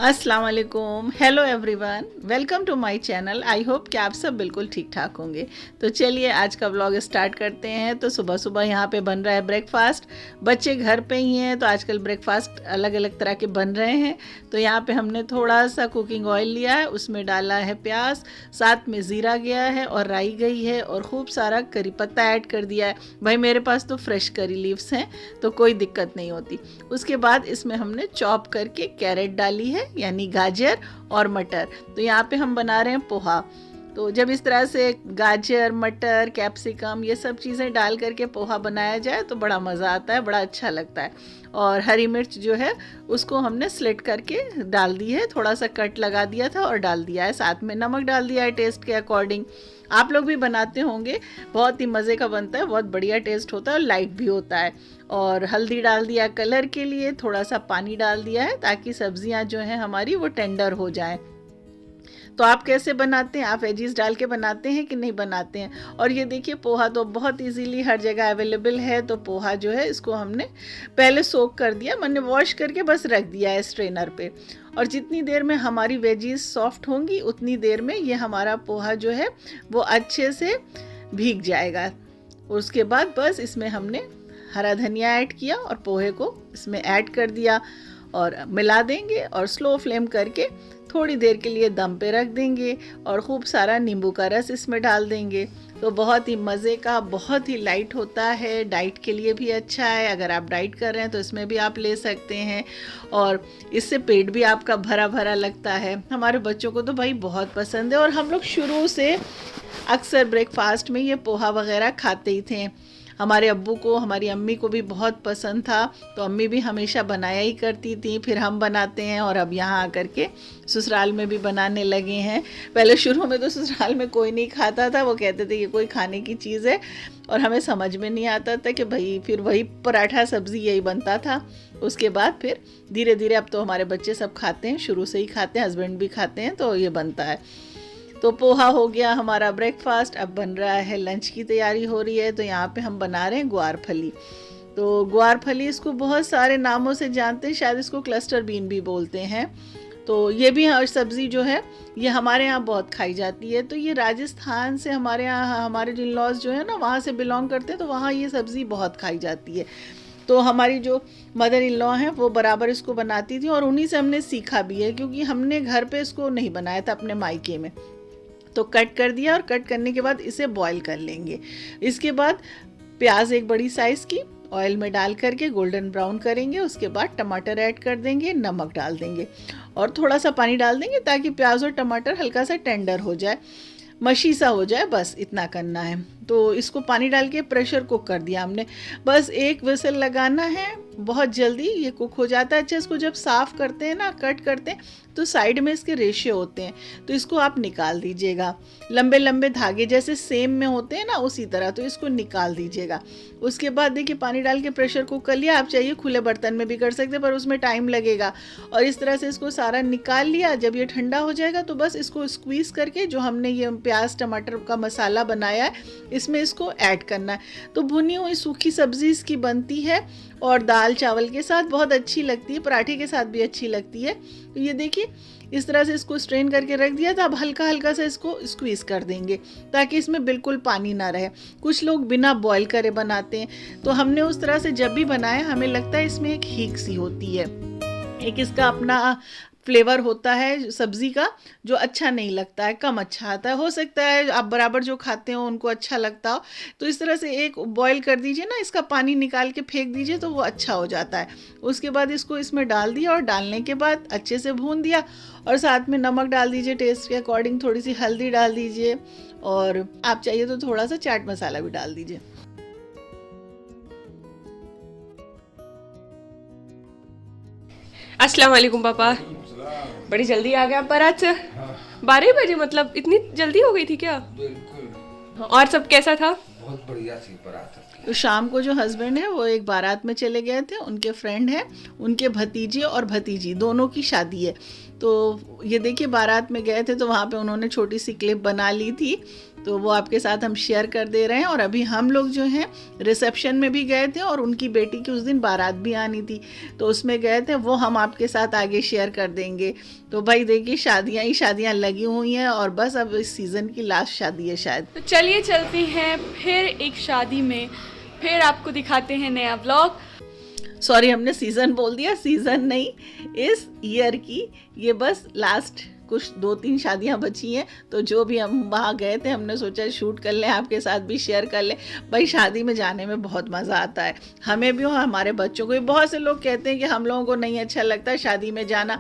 अस्सलाम वालेकुम, hello everyone, welcome to my channel. I hope कि आप सब बिल्कुल ठीक ठाक होंगे। तो चलिए आज का व्लॉग स्टार्ट करते हैं। तो सुबह सुबह यहाँ पे बन रहा है ब्रेकफास्ट। बच्चे घर पे ही हैं तो आजकल ब्रेकफास्ट अलग अलग तरह के बन रहे हैं। तो यहाँ पे हमने थोड़ा सा कुकिंग ऑयल लिया है, उसमें डाला है प्याज, साथ में ज़ीरा गया है और राई गई है और खूब सारा करी पत्ता ऐड कर दिया है। भाई मेरे पास तो फ्रेश करी लीव्स हैं तो कोई दिक्कत नहीं होती। उसके बाद इसमें हमने चॉप करके कैरेट डाली है, यानी गाजर और मटर। तो यहाँ पे हम बना रहे हैं पोहा। तो जब इस तरह से गाजर, मटर, कैप्सिकम ये सब चीज़ें डाल करके पोहा बनाया जाए तो बड़ा मज़ा आता है, बड़ा अच्छा लगता है। और हरी मिर्च जो है उसको हमने स्लिट करके डाल दी है, थोड़ा सा कट लगा दिया था और डाल दिया है। साथ में नमक डाल दिया है टेस्ट के अकॉर्डिंग। आप लोग भी बनाते होंगे, बहुत ही मज़े का बनता है, बहुत बढ़िया टेस्ट होता है और लाइट भी होता है। और हल्दी डाल दिया कलर के लिए, थोड़ा सा पानी डाल दिया है ताकि सब्जियां जो हैं हमारी वो टेंडर हो जाएं। तो आप कैसे बनाते हैं? आप वेजीज डाल के बनाते हैं कि नहीं बनाते हैं? और ये देखिए पोहा तो बहुत इजीली हर जगह अवेलेबल है। तो पोहा जो है इसको हमने पहले सोक कर दिया, मैंने वॉश करके बस रख दिया है स्ट्रेनर पे। और जितनी देर में हमारी वेजीज सॉफ्ट होंगी उतनी देर में ये हमारा पोहा जो है वो अच्छे से भीग जाएगा। उसके बाद बस इसमें हमने हरा धनिया ऐड किया और पोहे को इसमें ऐड कर दिया और मिला देंगे और स्लो फ्लेम करके थोड़ी देर के लिए दम पे रख देंगे और खूब सारा नींबू का रस इसमें डाल देंगे। तो बहुत ही मज़े का, बहुत ही लाइट होता है, डाइट के लिए भी अच्छा है। अगर आप डाइट कर रहे हैं तो इसमें भी आप ले सकते हैं और इससे पेट भी आपका भरा भरा लगता है। हमारे बच्चों को तो भाई बहुत पसंद है और हम लोग शुरू से अक्सर ब्रेकफास्ट में ये पोहा वगैरह खाते ही थे। हमारे अब्बू को, हमारी अम्मी को भी बहुत पसंद था तो अम्मी भी हमेशा बनाया ही करती थी। फिर हम बनाते हैं और अब यहाँ आकर के ससुराल में भी बनाने लगे हैं। पहले शुरू में तो ससुराल में कोई नहीं खाता था, वो कहते थे ये कोई खाने की चीज़ है और हमें समझ में नहीं आता था कि भाई फिर वही पराठा सब्ज़ी यही बनता था। उसके बाद फिर धीरे धीरे अब तो हमारे बच्चे सब खाते हैं, शुरू से ही खाते हैं, हस्बैंड भी खाते हैं, तो ये बनता है। तो पोहा हो गया हमारा ब्रेकफास्ट। अब बन रहा है लंच की तैयारी हो रही है। तो यहाँ पे हम बना रहे हैं ग्वार फली। तो ग्वार फली इसको बहुत सारे नामों से जानते हैं, शायद इसको क्लस्टर बीन भी बोलते हैं। तो ये भी सब्ज़ी जो है ये हमारे यहाँ बहुत खाई जाती है। तो ये राजस्थान से हमारे यहाँ, हमारे जिन लॉज जो है ना वहाँ से बिलोंग करते हैं, तो वहाँ ये सब्ज़ी बहुत खाई जाती है। तो हमारी जो मदर इन लॉ हैं वो बराबर इसको बनाती थी और उन्हीं से हमने सीखा भी है, क्योंकि हमने घर पे इसको नहीं बनाया था अपने मायके में। तो कट कर दिया और कट करने के बाद इसे बॉईल कर लेंगे। इसके बाद प्याज एक बड़ी साइज़ की ऑयल में डाल करके गोल्डन ब्राउन करेंगे। उसके बाद टमाटर ऐड कर देंगे, नमक डाल देंगे और थोड़ा सा पानी डाल देंगे ताकि प्याज और टमाटर हल्का सा टेंडर हो जाए, मशी सा हो जाए, बस इतना करना है। तो इसको पानी डाल के प्रेशर कुक कर दिया हमने, बस एक विसल लगाना है, बहुत जल्दी ये कुक हो जाता है। अच्छा, इसको जब साफ़ करते हैं ना, कट करते हैं, तो साइड में इसके रेशे होते हैं, तो इसको आप निकाल दीजिएगा। लंबे लंबे धागे जैसे सेम में होते हैं ना, उसी तरह, तो इसको निकाल दीजिएगा। उसके बाद देखिए पानी डाल के प्रेशर कुक कर लिया। आप चाहिए खुले बर्तन में भी कर सकते हैं पर उसमें टाइम लगेगा। और इस तरह से इसको सारा निकाल लिया। जब ये ठंडा हो जाएगा तो बस इसको स्क्वीज़ करके जो हमने ये प्याज टमाटर का मसाला बनाया है इसमें इसको ऐड करना है। तो भुनी हुई सूखी सब्ज़ी इसकी बनती है और दाल चावल के साथ बहुत अच्छी लगती है, पराठे के साथ भी अच्छी लगती है। तो ये देखिए इस तरह से इसको स्ट्रेन करके रख दिया था। अब हल्का हल्का सा इसको स्क्वीज़ कर देंगे ताकि इसमें बिल्कुल पानी ना रहे। कुछ लोग बिना बॉईल करे बनाते हैं, तो हमने उस तरह से जब भी बनाया हमें लगता है इसमें एक हीक सी होती है, एक इसका अपना फ्लेवर होता है सब्ज़ी का जो अच्छा नहीं लगता है, कम अच्छा आता है। हो सकता है आप बराबर जो खाते हो उनको अच्छा लगता हो। तो इस तरह से एक बॉईल कर दीजिए ना, इसका पानी निकाल के फेंक दीजिए तो वो अच्छा हो जाता है। उसके बाद इसको इसमें डाल दिया और डालने के बाद अच्छे से भून दिया और साथ में नमक डाल दीजिए टेस्ट के अकॉर्डिंग, थोड़ी सी हल्दी डाल दीजिए और आप चाहिए तो थोड़ा सा चाट मसाला भी डाल दीजिए। अस्सलाम वालेकुम पापा। बड़ी जल्दी आ गए आप बारात से। 12 बजे, मतलब इतनी जल्दी हो गई थी क्या? बिल्कुल, और सब कैसा था? बहुत बढ़िया थी बारात। तो शाम को जो हस्बैंड है वो एक बारात में चले गए थे, उनके फ्रेंड हैं, उनके भतीजे और भतीजी दोनों की शादी है। तो ये देखिए बारात में गए थे तो वहाँ पे उन्होंने छोटी सी क्लिप बना ली थी। तो वो आपके साथ हम शेयर कर दे रहे हैं। और अभी हम लोग जो हैं रिसेप्शन में भी गए थे और उनकी बेटी की उस दिन बारात भी आनी थी, तो उसमें गए थे, वो हम आपके साथ आगे शेयर कर देंगे। तो भाई देखिए शादियाँ ही शादियाँ लगी हुई हैं और बस अब इस सीज़न की लास्ट शादी है शायद। तो चलिए चलते हैं फिर एक शादी में, फिर आपको दिखाते हैं नया व्लॉग। सॉरी हमने सीज़न बोल दिया, सीज़न नहीं, इस ईयर की ये बस लास्ट कुछ 2-3 शादियां बची हैं। तो जो भी हम वहाँ गए थे हमने सोचा शूट कर लें, आपके साथ भी शेयर कर लें। भाई शादी में जाने में बहुत मज़ा आता है, हमें भी और हमारे बच्चों को भी। बहुत से लोग कहते हैं कि हम लोगों को नहीं अच्छा लगता शादी में जाना,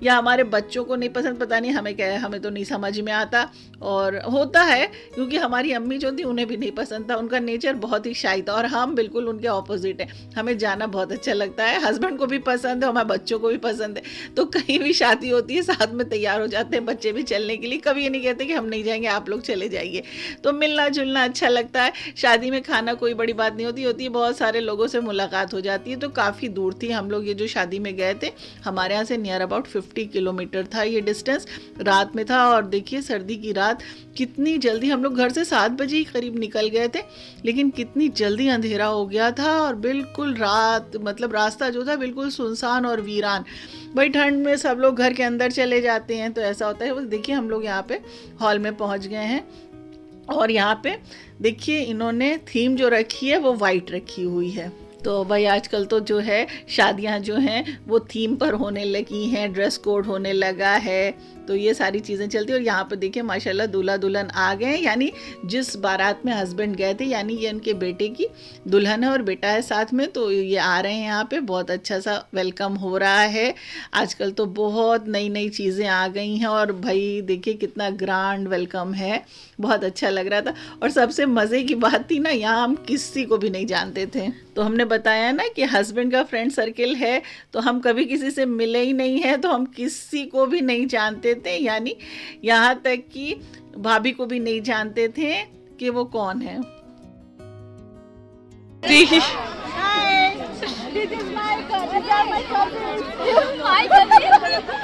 या हमारे बच्चों को नहीं पसंद, पता नहीं हमें क्या है, हमें तो नहीं समझ में आता। और होता है क्योंकि हमारी अम्मी जो थी उन्हें भी नहीं पसंद था, उनका नेचर बहुत ही शाई था और हम बिल्कुल उनके ऑपोजिट हैं। हमें जाना बहुत अच्छा लगता है, हस्बैंड को भी पसंद है, हमारे बच्चों को भी पसंद है। तो कहीं भी शादी होती है साथ में तैयार हो जाते हैं बच्चे भी चलने के लिए। कभी ये नहीं कहते कि हम नहीं जाएंगे आप लोग चले जाइए। तो मिलना जुलना अच्छा लगता है। शादी में खाना कोई बड़ी बात नहीं होती है, बहुत सारे लोगों से मुलाकात हो जाती है। तो काफ़ी दूर थी, हम लोग ये जो शादी में गए थे हमारे यहाँ से नियर अबाउट 50 किलोमीटर था ये डिस्टेंस। रात में था और देखिए सर्दी की रात, कितनी जल्दी हम लोग घर से 7 बजे ही करीब निकल गए थे, लेकिन कितनी जल्दी अंधेरा हो गया था और बिल्कुल रात, मतलब रास्ता जो था बिल्कुल सुनसान और वीरान। भाई ठंड में सब लोग घर के अंदर चले जाते हैं तो ऐसा होता है। बस देखिए हम लोग यहाँ पे हॉल में पहुँच गए हैं और यहाँ पे देखिए इन्होंने थीम जो रखी है वो वाइट रखी हुई है। तो भाई आजकल तो जो है शादियां जो हैं वो थीम पर होने लगी हैं, ड्रेस कोड होने लगा है, तो ये सारी चीज़ें चलती हैं। और यहाँ पे देखिए माशाल्लाह दूल्हा दुल्हन आ गए हैं, यानी जिस बारात में हस्बैंड गए थे यानी ये उनके बेटे की दुल्हन है और बेटा है साथ में, तो ये आ रहे हैं यहाँ पे। बहुत अच्छा सा वेलकम हो रहा है। आजकल तो बहुत नई नई चीज़ें आ गई हैं और भाई देखिए कितना ग्रांड वेलकम है, बहुत अच्छा लग रहा था। और सबसे मज़े की बात थी ना, यहाँ हम किसी को भी नहीं जानते थे। तो हमने बताया ना कि हस्बैंड का फ्रेंड सर्किल है, तो हम कभी किसी से मिले ही नहीं हैं, तो हम किसी को भी नहीं जानते थे, यानी यहाँ तक कि भाभी को भी नहीं जानते थे कि वो कौन है।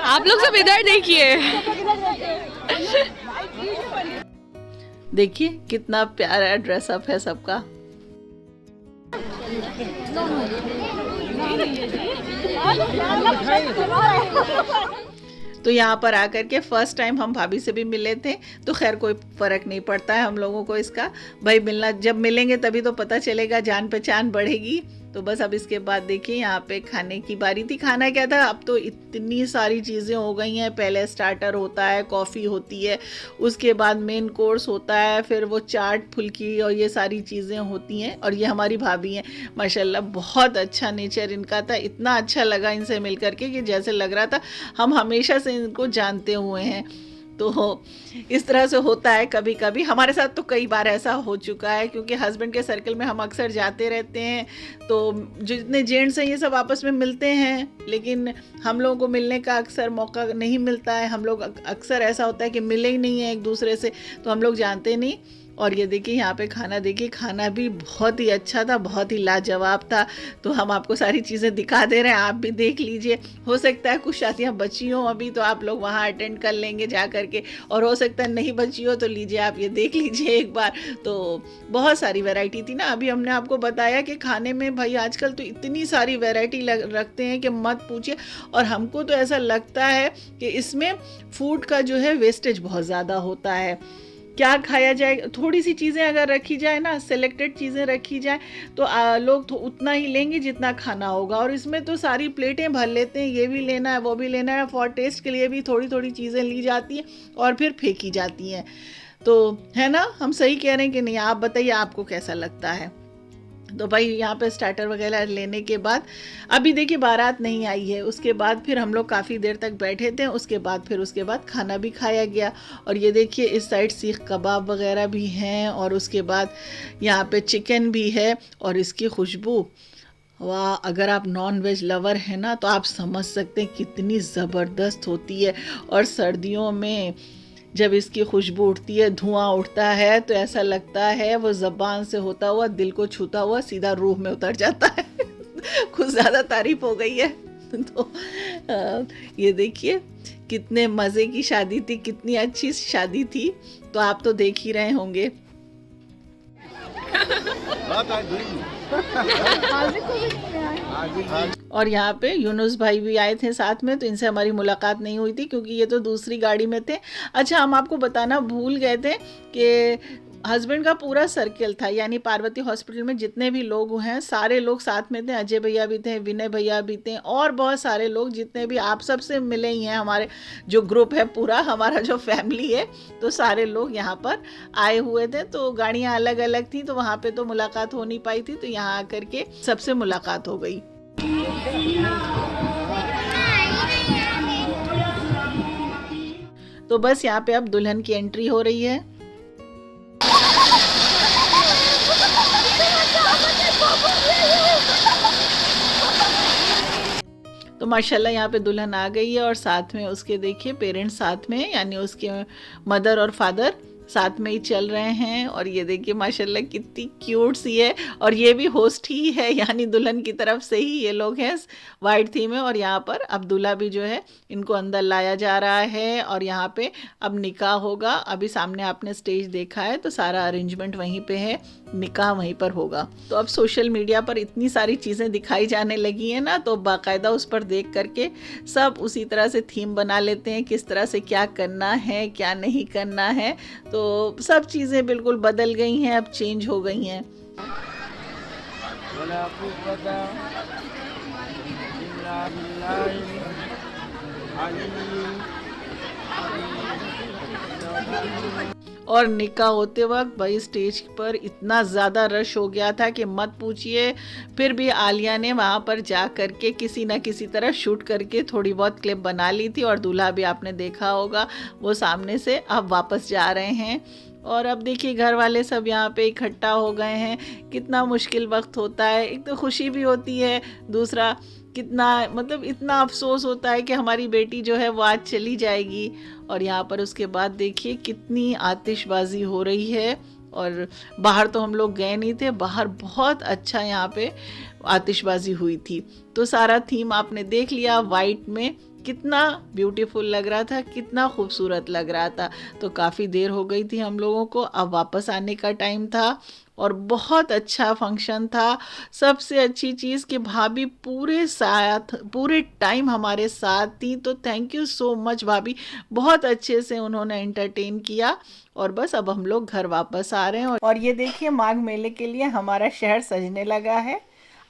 आप लोग सब इधर देखिए। देखिए कितना प्यारा ड्रेसअप है सबका। तो यहाँ पर आकर के फर्स्ट टाइम हम भाभी से भी मिले थे, तो खैर कोई फ़र्क नहीं पड़ता है हम लोगों को इसका। भाई मिलना, जब मिलेंगे तभी तो पता चलेगा, जान पहचान बढ़ेगी। तो बस अब इसके बाद देखिए यहाँ पे खाने की बारी थी। खाना क्या था, अब तो इतनी सारी चीज़ें हो गई हैं। पहले स्टार्टर होता है, कॉफ़ी होती है, उसके बाद मेन कोर्स होता है, फिर वो चाट फुल्की और ये सारी चीज़ें होती हैं। और ये हमारी भाभी हैं, माशाल्लाह बहुत अच्छा नेचर इनका था। इतना अच्छा लगा इनसे मिल करके कि जैसे लग रहा था हम हमेशा से इनको जानते हुए हैं। तो इस तरह से होता है कभी कभी, हमारे साथ तो कई बार ऐसा हो चुका है, क्योंकि हस्बैंड के सर्कल में हम अक्सर जाते रहते हैं। तो जितने जेंट्स हैं ये सब आपस में मिलते हैं, लेकिन हम लोगों को मिलने का अक्सर मौका नहीं मिलता है। हम लोग अक्सर ऐसा होता है कि मिले ही नहीं हैं एक दूसरे से, तो हम लोग जानते नहीं। और ये देखिए यहाँ पे खाना, देखिए खाना भी बहुत ही अच्छा था, बहुत ही लाजवाब था। तो हम आपको सारी चीज़ें दिखा दे रहे हैं, आप भी देख लीजिए। हो सकता है कुछ शादियाँ बची हों अभी, तो आप लोग वहाँ अटेंड कर लेंगे जा करके, और हो सकता है नहीं बची हो तो लीजिए, आप ये देख लीजिए एक बार। तो बहुत सारी वैरायटी थी ना, अभी हमने आपको बताया कि खाने में भाई आजकल तो इतनी सारी वैरायटी रखते हैं कि मत पूछिए। और हमको तो ऐसा लगता है कि इसमें फूड का जो है वेस्टेज बहुत ज़्यादा होता है। क्या खाया जाए, थोड़ी सी चीज़ें अगर रखी जाए ना, सेलेक्टेड चीज़ें रखी जाए, तो लोग तो उतना ही लेंगे जितना खाना होगा। और इसमें तो सारी प्लेटें भर लेते हैं, ये भी लेना है वो भी लेना है, फॉर टेस्ट के लिए भी थोड़ी थोड़ी चीज़ें ली जाती हैं और फिर फेंकी जाती हैं। तो है ना, हम सही कह रहे हैं कि नहीं? आप बताइए आपको कैसा लगता है। तो भाई यहाँ पे स्टार्टर वगैरह लेने के बाद अभी देखिए बारात नहीं आई है, उसके बाद फिर हम लोग काफ़ी देर तक बैठे थे, उसके बाद खाना भी खाया गया। और ये देखिए इस साइड सीख कबाब वगैरह भी हैं, और उसके बाद यहाँ पे चिकन भी है। और इसकी खुशबू, वाह, अगर आप नॉन वेज लवर हैं ना तो आप समझ सकते हैं कितनी ज़बरदस्त होती है। और सर्दियों में जब इसकी खुशबू उठती है, धुआं उठता है, तो ऐसा लगता है वो ज़बान से होता हुआ दिल को छूता हुआ सीधा रूह में उतर जाता है। कुछ ज़्यादा तारीफ हो गई है। तो ये देखिए कितने मज़े की शादी थी, कितनी अच्छी शादी थी, तो आप तो देख ही रहे होंगे। और यहाँ पे यूनुस भाई भी आए थे साथ में, तो इनसे हमारी मुलाकात नहीं हुई थी क्योंकि ये तो दूसरी गाड़ी में थे। अच्छा, हम आपको बताना भूल गए थे कि हस्बैंड का पूरा सर्कल था, यानी पार्वती हॉस्पिटल में जितने भी लोग हैं सारे लोग साथ में थे। अजय भैया भी थे, विनय भैया भी थे, और बहुत सारे लोग जितने भी आप सबसे मिले ही हैं। हमारे जो ग्रुप है पूरा, हमारा जो फैमिली है, तो सारे लोग यहाँ पर आए हुए थे। तो गाड़ियाँ अलग अलग थी, तो वहाँ पे तो मुलाकात हो नहीं पाई थी, तो यहाँ आकर के सबसे मुलाकात हो गई। तो बस यहाँ पे अब दुल्हन की एंट्री हो रही है। तो माशाल्लाह यहाँ पे दुल्हन आ गई है और साथ में उसके देखिए पेरेंट्स साथ में, यानी उसके मदर और फादर साथ में ही चल रहे हैं। और ये देखिए माशाल्लाह कितनी क्यूट सी है, और ये भी होस्ट ही है, यानी दुल्हन की तरफ से ही ये लोग हैं वाइट थीम में। और यहाँ पर अब दूल्हा भी जो है इनको अंदर लाया जा रहा है, और यहाँ पे अब निकाह होगा। अभी सामने आपने स्टेज देखा है, तो सारा अरेंजमेंट वहीं पे है, निकाह वहीं पर होगा। तो अब सोशल मीडिया पर इतनी सारी चीज़ें दिखाई जाने लगी हैं ना, तो बाकायदा उस पर देख करके सब उसी तरह से थीम बना लेते हैं, किस तरह से क्या करना है क्या नहीं करना है। तो सब चीज़ें बिल्कुल बदल गई हैं, अब चेंज हो गई हैं। और निकाह होते वक्त भाई स्टेज पर इतना ज़्यादा रश हो गया था कि मत पूछिए। फिर भी आलिया ने वहाँ पर जा करके किसी न किसी तरह शूट करके थोड़ी बहुत क्लिप बना ली थी। और दूल्हा भी आपने देखा होगा, वो सामने से अब वापस जा रहे हैं। और अब देखिए घर वाले सब यहाँ पे इकट्ठा हो गए हैं। कितना मुश्किल वक्त होता है, एक तो खुशी भी होती है, दूसरा कितना मतलब इतना अफसोस होता है कि हमारी बेटी जो है वो आज चली जाएगी। और यहाँ पर उसके बाद देखिए कितनी आतिशबाजी हो रही है। और बाहर तो हम लोग गए नहीं थे, बाहर बहुत अच्छा यहाँ पे आतिशबाजी हुई थी। तो सारा थीम आपने देख लिया, वाइट में कितना ब्यूटीफुल लग रहा था, कितना खूबसूरत लग रहा था। तो काफ़ी देर हो गई थी हम लोगों को, अब वापस आने का टाइम था। और बहुत अच्छा फंक्शन था। सबसे अच्छी चीज़ कि भाभी पूरे टाइम हमारे साथ थी। तो थैंक यू सो मच भाभी, बहुत अच्छे से उन्होंने एंटरटेन किया। और बस अब हम लोग घर वापस आ रहे हैं। और ये देखिए माघ मेले के लिए हमारा शहर सजने लगा है।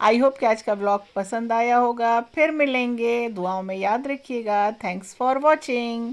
आई होप कि आज का व्लॉग पसंद आया होगा। फिर मिलेंगे, दुआओं में याद रखिएगा। Thanks for watching.